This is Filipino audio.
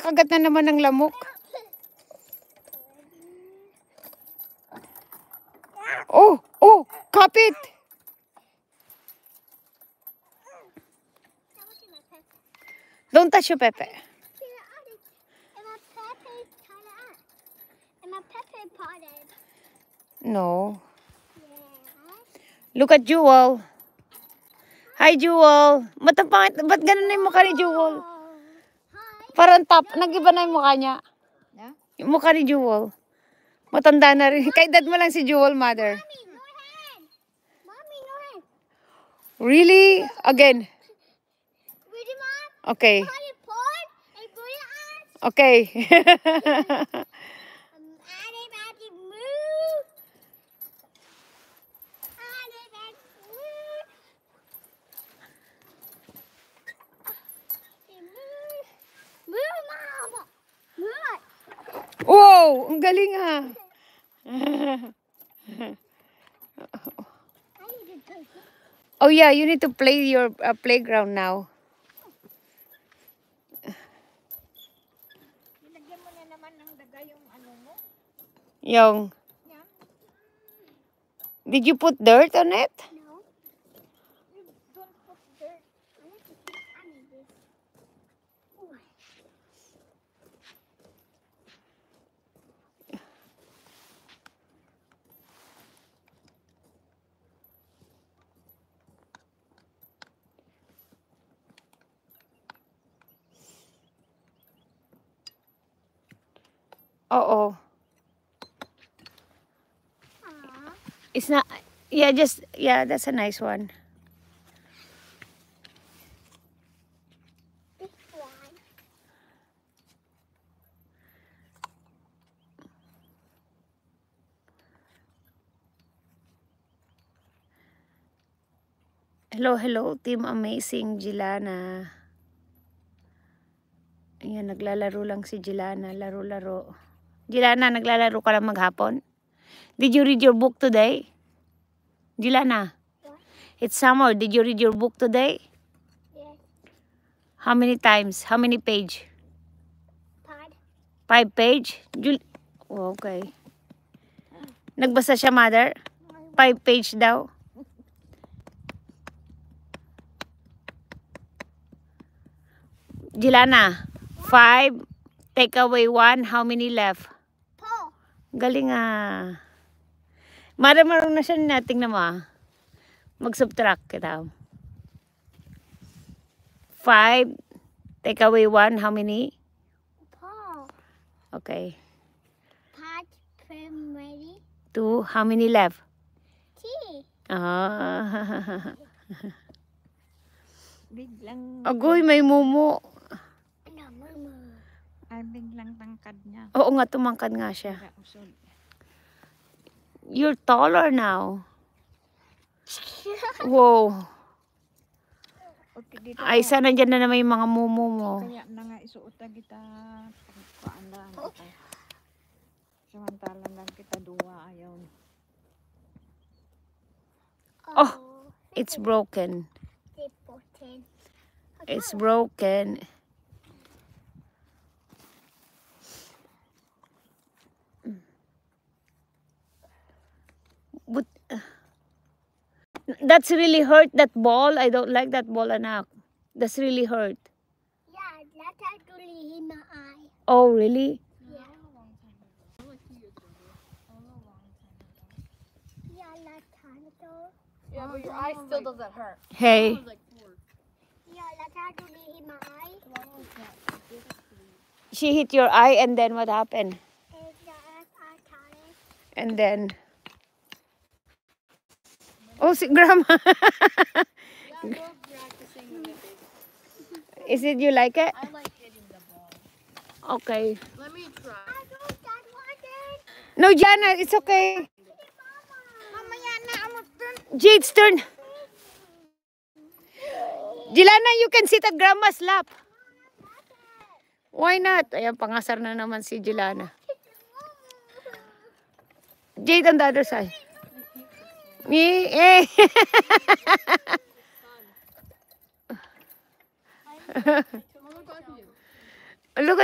Nakakagat na naman ng lamok. Oh, oh, kapit. Don't touch your Pepe. No. Look at Jewel. Hi, Jewel. Ba't ganun na yung mukha ni Jewel? Parang top. Nag-iba na yung mukha niya. Yung mukha ni Jewel. Matanda na rin. Kaedad mo lang si Jewel, mother. Really? Again. Okay. Okay. Wow! Ang galing ha. Oh yeah, you need to play your playground now. Nilagyan mo na naman ng daga yung ano mo. Yung. Did you put dirt on it? No. You don't put dirt. I want to put on this. Oo. It's not, yeah, that's a nice one. This one. Hello, hello, Team Amazing Jilana. Ayan, naglalaro lang si Jilana. Laro-laro. Jilana, naglalaro ka lang maghapon? Did you read your book today? Jilana? What? It's summer. Did you read your book today? Yes. How many times? How many page? 5. 5 page? Oh, okay. Nagbasa siya, mother? 5 page daw. Jilana, 5, take away 1, how many left? 4. Galing ah. Marunong na siya nating na mo. Mag-subtract kita. 5, take away 1, how many? 4. Okay. Part from ready. 2, how many left? 3. Ah. Biglang, Agoy, may mumu. No, mama. ay biglang tangkad niya. Oo nga, tumangkad nga siya. Kaya usod. You're taller now. Wow. Okay, dito. Ay, sana dyan na naman yung mga mumu mo. Kaya na nga isuota kita. Paandaan kita. Samantalang lang kita duwa ayaw. Oh, it's broken. Important. It's broken. But that's really hurt, that ball. I don't like that ball, anak. That's really hurt. Yeah, that's actually in my eye. Oh, really? Yeah. Yeah, that's kind of. Yeah, but your eye still doesn't hurt. Hey. Yeah, that's actually in my eye. She hit your eye and then what happened? And that's our tired. And then... Oh, si Grandma. Yeah, we're practicing with it. Is it you like it? I like hitting the ball. Okay. Let me try. I don't that one then. No, Jana, it's okay. Mamaya na amot dun. Jade's turn. Jilana, you can sit at Grandma's lap. Why not? Ayan, pangasar na naman si Jilana. Jade on the other side. Me, eh. Look at